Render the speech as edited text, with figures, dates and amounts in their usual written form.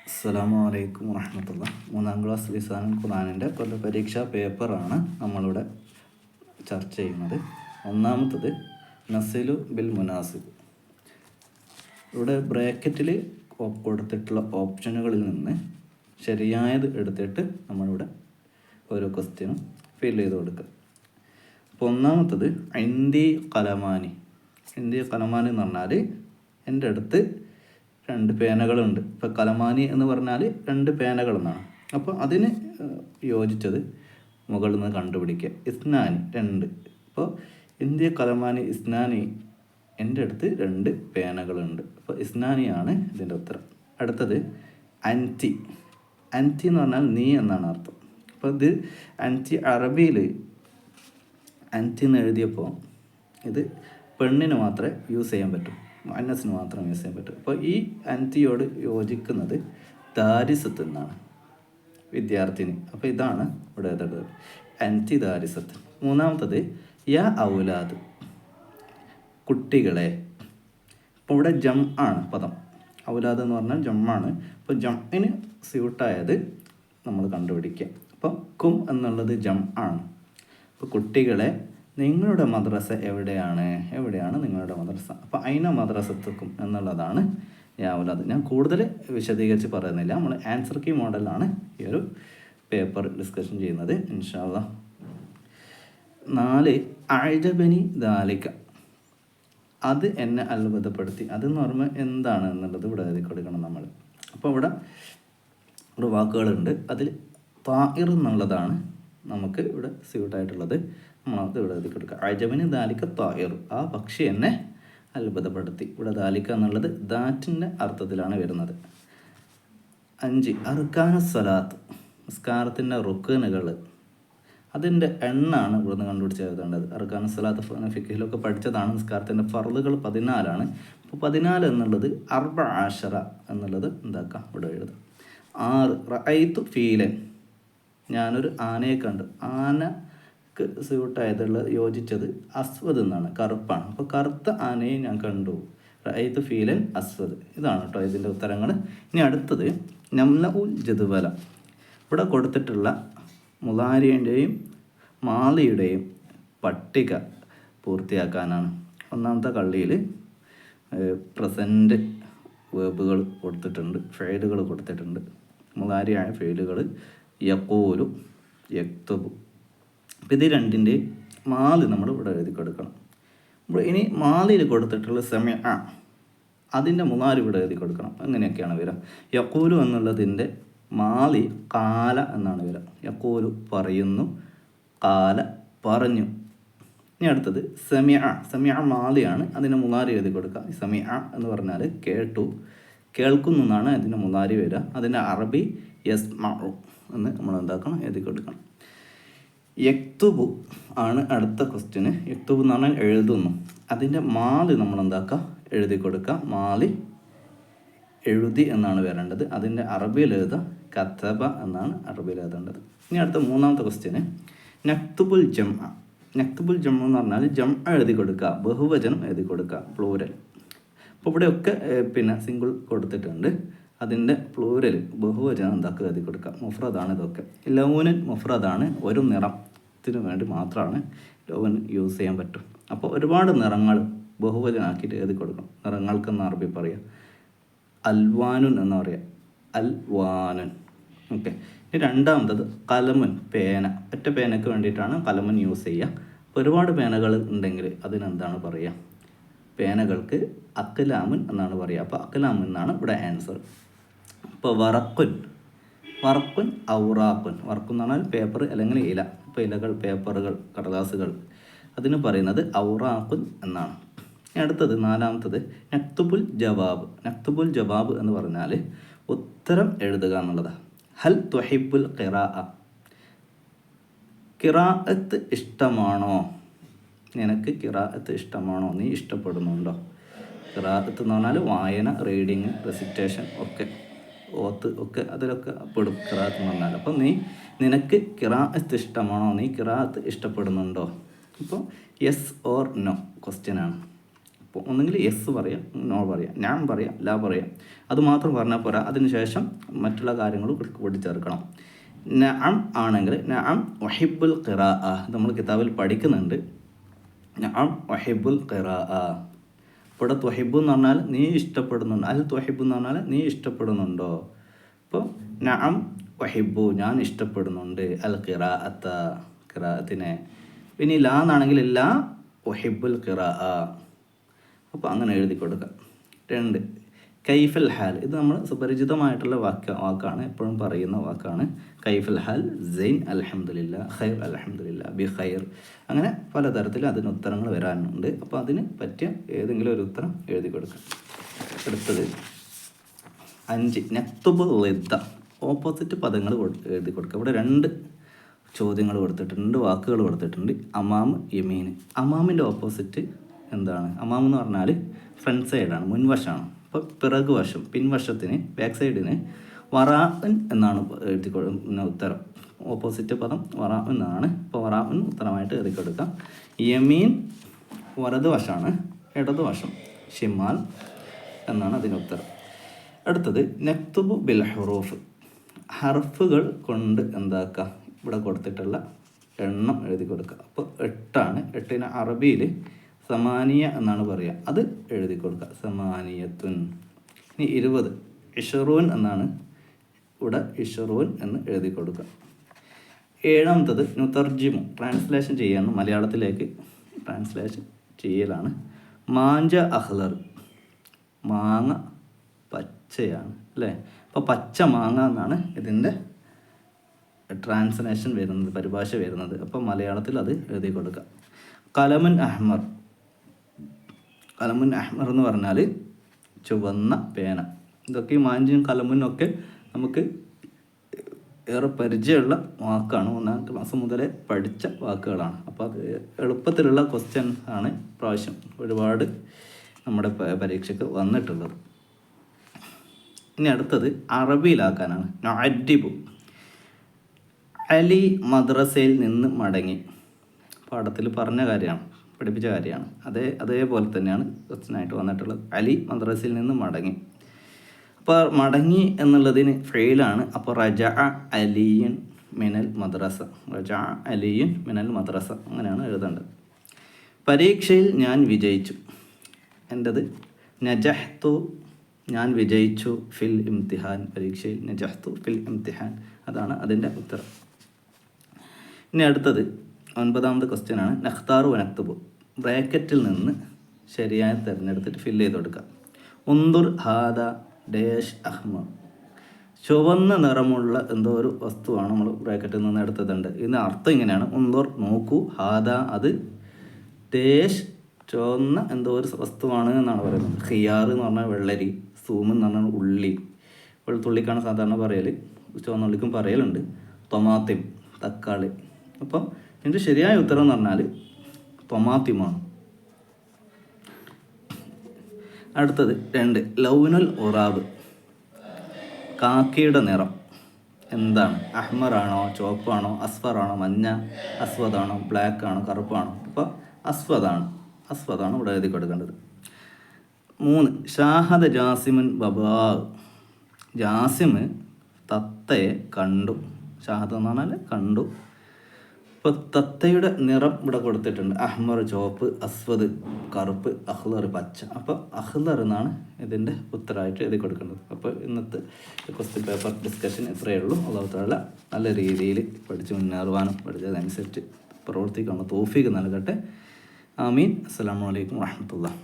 അസ്സലാമു അലൈക്കും വറഹ്മത്തുള്ളാഹി. 3ാം ക്ലാസ് ലിസാനുൽ ഖുർആനിൻ്റെ പരീക്ഷാ പേപ്പറാണ് നമ്മളിവിടെ ചർച്ച ചെയ്യുന്നത്. ഒന്നാമത്തത് നസിലു ബിൽ മുനാസിബ്. ഇവിടെ ബ്രാക്കറ്റിൽ കൊടുത്തിട്ടുള്ള ഓപ്ഷനുകളിൽ നിന്ന് ശരിയായത് എടുത്തിട്ട് നമ്മളിവിടെ ഓരോ ക്വസ്റ്റ്യനും ഫിൽ ചെയ്ത് കൊടുക്കുക. അപ്പോൾ ഒന്നാമത്തത് ഇന്ത്യ കലമാനി. ഇന്ത്യ കലമാനി എന്ന് പറഞ്ഞാൽ എൻ്റെ അടുത്ത് 2 പേനകളുണ്ട്. ഇപ്പോൾ കലമാനി എന്ന് പറഞ്ഞാൽ 2 പേനകളെന്നാണ്. അപ്പോൾ അതിന് യോജിച്ചത് മുകളിൽ നിന്ന് കണ്ടുപിടിക്കുക. ഇസ്നാനി 2. അപ്പോൾ ഇന്ത്യ കലമാനി ഇസ്നാനി, എൻ്റെ അടുത്ത് 2 പേനകളുണ്ട്. അപ്പോൾ ഇസ്നാനിയാണ് ഇതിൻ്റെ ഉത്തരം. അടുത്തത് അൻറ്റി. അൻറ്റി എന്ന് പറഞ്ഞാൽ നീ എന്നാണ് അർത്ഥം. അപ്പോൾ ഇത് അൻറ്റി അറബിയിൽ അൻറ്റി എന്ന് എഴുതിയപ്പോൾ ഇത് പെണ്ണിന് മാത്രമേ യൂസ് ചെയ്യാൻ പറ്റൂ, മുഅന്നസിന് മാത്രം യൂസ് ചെയ്യാൻ പറ്റും. അപ്പോൾ ഈ അൻറ്റിയോട് യോജിക്കുന്നത് ദാരിസത്ത് എന്നാണ്, വിദ്യാർത്ഥിനി. അപ്പോൾ ഇതാണ് ഇവിടെ എഴുതേണ്ടത്, അൻറ്റി ദാരിസത്ത്. മൂന്നാമത്തത് യാ ഔലാദ്, കുട്ടികളെ. അപ്പോൾ ഇവിടെ ജം ആണ് പദം, ഔലാദ് എന്ന് പറഞ്ഞാൽ ജമ്മാണ്. അപ്പോൾ ജമ്മിന് സ്യൂട്ടായത് നമ്മൾ കണ്ടുപിടിക്കുക. അപ്പോൾ കും എന്നുള്ളത് ജം ആണ്. അപ്പോൾ കുട്ടികളെ, നിങ്ങളുടെ മദ്രസ എവിടെയാണ് നിങ്ങളുടെ മദ്രസ. അപ്പോൾ അയിന മദ്രസത്തുക്കും എന്നുള്ളതാണ് യാവുലാദ്. ഞാൻ കൂടുതൽ വിശദീകരിച്ച് പറയുന്നില്ല. നമ്മൾ ആൻസർ കീ മോഡലാണ് ഈ ഒരു പേപ്പർ ഡിസ്കഷൻ ചെയ്യുന്നത് ഇൻഷാ അല്ലാഹ്. 4 അഅജബനി ദാലിക, അത് എന്നെ അത്ഭുതപ്പെടുത്തി. അതെന്ന് പറയുമ്പോൾ എന്താണ് എന്നുള്ളത് ഇവിടെ എഴുതി കൊടുക്കണം നമ്മൾ. അപ്പോൾ ഇവിടെ ഒരു വാക്കുകളുണ്ട്, അതിൽ താഇർ എന്നുള്ളതാണ് നമുക്ക് ഇവിടെ സ്യൂട്ടായിട്ടുള്ളത്. നമ്മളത് ഇവിടെ എഴുതി കൊടുക്കുക. അഅജബനി ദാലിക താഇർ, ആ പക്ഷി എന്നെ അത്ഭുതപ്പെടുത്തി. ഇവിടെ ദാലിക എന്നുള്ളത് ദാറ്റിൻ്റെ അർത്ഥത്തിലാണ് വരുന്നത്. 5 അർക്കാന സ്വലാത്ത്, നിസ്കാരത്തിൻ്റെ റുക്കനുകൾ, അതിൻ്റെ എണ്ണാണ് ഇവിടുന്ന് കണ്ടുപിടിച്ച് എഴുതേണ്ടത്. അർക്കാന സ്വലാത്ത് ഫിഖിലൊക്കെ പഠിച്ചതാണ്. നിസ്കാരത്തിൻ്റെ ഫർളുകൾ 14ആണ്. അപ്പോൾ 14 എന്നുള്ളത് 14 എന്നുള്ളത് എന്താക്കാം ഇവിടെ എഴുതാം. 6 റഅയ്തു ഫീലൻ, ഞാനൊരു ആനയെ കണ്ടു. ആനക്ക് സ്യൂട്ടായതുള്ള യോജിച്ചത് അസ്വദ് എന്നാണ്, കറുപ്പാണ്. അപ്പോൾ കറുത്ത ആനയെ ഞാൻ കണ്ടു. റഅയ്തു ഫീലൻ അസ്വദ്. ഇതാണ് കേട്ടോ ഇതിൻ്റെ ഉത്തരങ്ങൾ. ഇനി അടുത്തത് നംല ഉൽ ജദ്വല. ഇവിടെ കൊടുത്തിട്ടുള്ള മുളാരിയുടെയും മാലിയുടെയും പട്ടിക പൂർത്തിയാക്കാനാണ്. ഒന്നാമത്തെ കള്ളിയിൽ പ്രസൻറ്റ് വേർബുകൾ കൊടുത്തിട്ടുണ്ട്, ഫെയിലുകൾ കൊടുത്തിട്ടുണ്ട്. മുളാരിയായ ഫെയിലുകൾ യഖൂലു, യക്തുബു. അപ്പോൾ ഇത് രണ്ടിൻ്റെ മാല് നമ്മൾ ഇവിടെ എഴുതി കൊടുക്കണം. ഇനി മാലിയിൽ കൊടുത്തിട്ടുള്ള സമയ, അതിൻ്റെ മുളാരി ഇവിടെ എഴുതി കൊടുക്കണം. അങ്ങനെയൊക്കെയാണ് വരിക. യഖൂലു എന്നുള്ളതിൻ്റെ മാലി കാല എന്നാണ് വരിക. യഖൂലു പറയുന്നു, കാല പറഞ്ഞു. ഇനി അടുത്തത് സമയ. സമയ മാലിയാണ്, അതിൻ്റെ മുളാരി എഴുതി കൊടുക്കുക. സമയ എന്ന് പറഞ്ഞാൽ കേട്ടു, കേൾക്കുന്നു എന്നാണ് അതിൻ്റെ മുളാരി വരിക. അതിൻ്റെ അറബി യസ്മഉ എന്ന് നമ്മൾ എന്താക്കണം, എഴുതി കൊടുക്കണം. യക്തുബു ആണ് അടുത്ത ക്വസ്റ്റ്യന്. യക്തുബു എന്ന് പറഞ്ഞാൽ എഴുതുന്നു. അതിൻ്റെ മാലി നമ്മൾ എന്താക്കുക, എഴുതി കൊടുക്കുക. മാലി എഴുതി എന്നാണ് വരേണ്ടത്. അതിൻ്റെ അറബിയിൽ എഴുതുക കതബ എന്നാണ് അറബിയിൽ എഴുതേണ്ടത്. ഇനി അടുത്ത 3ാമത്തെ ക്വസ്റ്റ്യന് നക്തുബുൽ ജം. നക്തുബുൽ ജം എന്ന് പറഞ്ഞാൽ ജം എഴുതി കൊടുക്കുക, ബഹുവചനം എഴുതി കൊടുക്കുക, പ്ലൂരൽ. അപ്പോൾ ഇവിടെയൊക്കെ സിംഗിൾ കൊടുത്തിട്ടുണ്ട്. അതിൻ്റെ പ്ലൂരൽ ബഹുവചനം എന്താക്കുക, എഴുതി കൊടുക്കുക. മുഫ്രദാണ് ഇതൊക്കെ. ലൗനൻ മുഫ്രദാണ്, ഒരു നിറത്തിന് വേണ്ടി മാത്രമാണ് ലൗൻ യൂസ് ചെയ്യാൻ പറ്റും. അപ്പോൾ ഒരുപാട് നിറങ്ങൾ ബഹുവചനാക്കിയിട്ട് എഴുതി കൊടുക്കണം. നിറങ്ങൾക്കെന്ന് അറബി പറയുക അൽവാനുൻ എന്ന് പറയുക, അൽവാനുൻ. ഓക്കെ. ഇനി 2ാമത്തത് കലമുൻ, പേന. ഒറ്റ പേനയ്ക്ക് വേണ്ടിയിട്ടാണ് കലമുൻ യൂസ് ചെയ്യുക. അപ്പോൾ ഒരുപാട് പേനകൾ ഉണ്ടെങ്കിൽ അതിനെന്താണ് പറയുക, പേനകൾക്ക് അക്ലാമുൻ എന്നാണ് പറയുക. അപ്പോൾ അക്ലാമുൻ എന്നാണ് ഇവിടെ ആൻസർ. ഇപ്പോൾ വറക്കുൻ, വറക്കുൻ ഔറാക്കുൻ. വറക്കുൻ എന്ന് പറഞ്ഞാൽ പേപ്പർ അല്ലെങ്കിൽ ഇല. ഇപ്പോൾ ഇലകൾ, പേപ്പറുകൾ, കടലാസുകൾ, അതിന് പറയുന്നത് ഔറാക്കുൻ എന്നാണ്. അടുത്തത് 4ാമത്തത് നക്തുബുൽ ജവാബ്. നക്തുബുൽ ജവാബ് എന്ന് പറഞ്ഞാൽ ഉത്തരം എഴുതുക എന്നുള്ളതാണ്. ഹൽ തുഹിബുൽ ഖിറാഅ, ഖിറാഅത്ത് ഇഷ്ടമാണോ, നിനക്ക് ഖിറാഅത്ത് ഇഷ്ടമാണോ, നീ ഇഷ്ടപ്പെടുന്നുണ്ടോ. ഖിറാഅത്ത് എന്ന് പറഞ്ഞാൽ വായന, റീഡിങ്, റെസിറ്റേഷൻ ഒക്കെ, ഓത്ത് ഒക്കെ അതിലൊക്കെ പെടും ഖിറാഅത്ത് എന്ന് പറഞ്ഞാൽ. അപ്പോൾ നിനക്ക് ഖിറാഅത്ത് ഇഷ്ടമാണോ, നീ ഖിറാഅത്ത് ഇഷ്ടപ്പെടുന്നുണ്ടോ. അപ്പോൾ യെസ് ഓർ നോ ക്വസ്റ്റ്യനാണ്. അപ്പോൾ ഒന്നെങ്കിൽ യെസ് പറയാം, നോ പറയാം, ഞാൻ പറയാം, ലാ പറയാം. അതുമാത്രം പറഞ്ഞാൽ പോരാ, അതിനുശേഷം മറ്റുള്ള കാര്യങ്ങൾ കൂടി ചേർക്കണം. നഅം ആണെങ്കിൽ നഅം വഹിബുൽ ഖിറാഅ, നമ്മൾ കിതാബിൽ പഠിക്കുന്നുണ്ട്. നഅം വഹിബുൽ ഖിറാഅ. ഇവിടെ ത്വഹിബു എന്ന് പറഞ്ഞാൽ നീ ഇഷ്ടപ്പെടുന്നുണ്ടോ, അൽ ത്വഹിബു എന്ന് പറഞ്ഞാൽ നീ ഇഷ്ടപ്പെടുന്നുണ്ടോ. അപ്പോൾ നഅം വഹിബു, ഞാൻ ഇഷ്ടപ്പെടുന്നുണ്ട്, അൽ ഖിറാഅത്ത, ഖിറാഅത്തിനെ. പിന്നെ ലാ എന്നാണെങ്കിൽ ലാ വഹിബുൽ ഖിറാഅ. അപ്പോൾ അങ്ങനെ എഴുതി കൊടുക്കുക. 2 കൈഫൽ ഹാൽ, ഇത് നമ്മൾ സുപരിചിതമായിട്ടുള്ള വാക്കാണ്, എപ്പോഴും പറയുന്ന വാക്കാണ്. കൈഫൽ ഹാൽ, സൈൻ അൽഹംദുലില്ലാ, ഖൈർ അൽഹംദുലില്ലാ, ബി ഖൈർ. അങ്ങനെ പലതരത്തിൽ അതിന് ഉത്തരങ്ങൾ വരാനുണ്ട്. അപ്പോൾ അതിന് പറ്റിയ ഏതെങ്കിലും ഒരു ഉത്തരം എഴുതി കൊടുക്കുക. അടുത്തത് 5 നക്തുബ് ളിദ്ദ, ഓപ്പോസിറ്റ് പദങ്ങൾ എഴുതി കൊടുക്കുക. ഇവിടെ 2 ചോദ്യങ്ങൾ കൊടുത്തിട്ടുണ്ട്, വാക്കുകൾ കൊടുത്തിട്ടുണ്ട്. അമാം, യമീൻ. അമാമിൻ്റെ ഓപ്പോസിറ്റ് എന്താണ്? അമാം എന്ന് പറഞ്ഞാൽ ഫ്രണ്ട് സൈഡാണ്, മുൻവശമാണ്. അപ്പോൾ പിറകു വശം, പിൻവശത്തിന്, ബാക്ക് സൈഡിന് വറാൻ എന്നാണ് എഴുതി ഉത്തരം. ഓപ്പോസിറ്റ് പദം വറാൻ എന്നാണ്. അപ്പോൾ വറാൻ ഉത്തരമായിട്ട് എഴുതി കൊടുക്കാം. യമീൻ വലതുവശമാണ്, ഇടതുവശം ഷിമാൽ എന്നാണ് അതിന് ഉത്തരം. അടുത്തത് നക്തുബു ബിൽ ഹുറൂഫ്, ഹർഫുകൾ കൊണ്ട് എന്താക്കുക, ഇവിടെ കൊടുത്തിട്ടുള്ള എണ്ണം എഴുതി കൊടുക്കുക. അപ്പോൾ 8 ആണ്. 8ന് അറബിയിൽ സമാനിയ എന്നാണ് പറയുക, അത് എഴുതി കൊടുക്കുക, സമാനിയത്തുൻ. ഇനി 20 ഇഷറൂൻ എന്നാണ്, ഇവിടെ ഇഷറൂൻ എന്ന് എഴുതി കൊടുക്കുക. 7ാമത്തത് നുതർജിമു, ട്രാൻസ്ലേഷൻ ചെയ്യാണ്, മലയാളത്തിലേക്ക് ട്രാൻസ്ലേഷൻ ചെയ്യലാണ്. മാഞ്ച അഹ്ലർ, മാങ്ങ പച്ചയാണ് അല്ലേ. അപ്പോൾ പച്ച മാങ്ങ എന്നാണ് ഇതിൻ്റെ ട്രാൻസ്ലേഷൻ വരുന്നത്, പരിഭാഷ വരുന്നത്. അപ്പോൾ മലയാളത്തിൽ അത് എഴുതി കൊടുക്കുക. കലമുൻ അഹ്മർ, കലമുൻ അഹ്മർ എന്ന് പറഞ്ഞാൽ ചുവന്ന പേന. ഇതൊക്കെ ഈ മാഞ്ചും കലമുനൊക്കെ നമുക്ക് ഏറെ പരിചയമുള്ള വാക്കാണ്, 1ാം ക്ലാസ് മുതലേ പഠിച്ച വാക്കുകളാണ്. അപ്പോൾ അത് എളുപ്പത്തിലുള്ള ക്വസ്റ്റ്യൻ ആണ് പ്രാവശ്യം ഒരുപാട് നമ്മുടെ പരീക്ഷയ്ക്ക് വന്നിട്ടുള്ളത്. ഇനി അടുത്തത് അറബിയിലാക്കാനാണ്. നഅദ്ദിബു, അലി മദ്രസയിൽ നിന്ന് മടങ്ങി. പാഠത്തിൽ പറഞ്ഞ കാര്യമാണ്, പഠിപ്പിച്ച കാര്യമാണ്. അതേപോലെ തന്നെയാണ് ക്വസ്റ്റ്യനായിട്ട് വന്നിട്ടുള്ളത്. അലി മദ്രസയിൽ നിന്ന് മടങ്ങി. അപ്പോൾ മടങ്ങി എന്നുള്ളതിന് ഫെയിലാണ്. അപ്പോൾ റജഅ അലിയുൻ മിനൽ മദ്രസ, റജഅ അലിയുൻ മിനൽ മദ്രസ അങ്ങനെയാണ് എഴുതേണ്ടത്. പരീക്ഷയിൽ ഞാൻ വിജയിച്ചു. എൻ്റെത് നജഹ്തു, ഞാൻ വിജയിച്ചു, ഫിൽ ഇംതിഹാൻ, പരീക്ഷയിൽ നജഹ്തു ഫിൽ ഇംതിഹാൻ, അതാണ് അതിൻ്റെ ഉത്തരം. ഇനി അടുത്തത് 9ാമത്തെ ക്വസ്റ്റ്യനാണ്. നഖ്താറു വനക്തുബു, ബ്രാക്കറ്റിൽ നിന്ന് ശരിയായി തിരഞ്ഞെടുത്തിട്ട് ഫില്ല് ചെയ്ത് കൊടുക്കുക. ഉന്ദുർ ഹാദ ഡേഷ് അഹ്മർ, ചുവന്ന നിറമുള്ള എന്തോ ഒരു വസ്തുവാണ് നമ്മൾ ബ്രാക്കറ്റിൽ നിന്ന് എടുത്തതുണ്ട്. ഇതിന് അർത്ഥം ഇങ്ങനെയാണ്. ഉന്ദുർ നോക്കൂ, ഹാദ അത്, ഡേഷ് ചുവന്ന എന്തോ ഒരു വസ്തുവാണ് എന്നാണ് പറയുന്നത്. ഖിയാർ എന്ന് പറഞ്ഞാൽ വെള്ളരി, സൂം എന്ന് പറഞ്ഞാൽ ഉള്ളി, വെളുത്തുള്ളിക്കാണ് സാധാരണ പറയൽ, ചുവന്നുള്ളിക്കും പറയലുണ്ട്. തൊമാത്തിം തക്കാളി. അപ്പോൾ ഇതിൻ്റെ ശരിയായ ഉത്തരം എന്ന് പറഞ്ഞാൽ തൊമാത്തിമാണ്. അടുത്തത് 2 ലൗനുൽ ഉറാബ്, കാക്കയുടെ നിറം എന്താണ്? അഹ്മറാണോ, ചുവപ്പാണോ, അസ്ഫറാണോ, മഞ്ഞ, അസ്വദാണോ, ബ്ലാക്ക് ആണോ, കറുപ്പാണോ? അപ്പോൾ അസ്വദാണ് ഇവിടെ എഴുതി കൊടുക്കേണ്ടത്. 3 ഷാഹദ ജാസിമുൻ ബബാ, ജാസിം തത്തയെ കണ്ടു. ഷാഹദ എന്ന് പറഞ്ഞാൽ കണ്ടു. ഇപ്പോൾ തത്തയുടെ നിറം ഇവിടെ കൊടുത്തിട്ടുണ്ട്. അഹ്മർ ചുവപ്പ്, അസ്വദ് കറുപ്പ്, അഹ്ലർ പച്ച. അപ്പോൾ അഹ്ലർ എന്നാണ് ഇതിൻ്റെ ഉത്തരമായിട്ട് എഴുതി കൊടുക്കേണ്ടത്. അപ്പോൾ ഇന്നത്തെ ക്വസ്റ്റ്യൻ പേപ്പർ ഡിസ്കഷൻ ഇത്രയേ ഉള്ളൂ. അല്ലാഹു തആല നല്ല രീതിയിൽ പഠിച്ച് മുന്നേറുവാനും പഠിച്ചതനുസരിച്ച് പ്രവർത്തിക്കാനുള്ള തൗഫീഖ് നൽകട്ടെ. ആമീൻ. അസ്സലാമു അലൈക്കും വറഹ്മത്തുള്ളാഹി.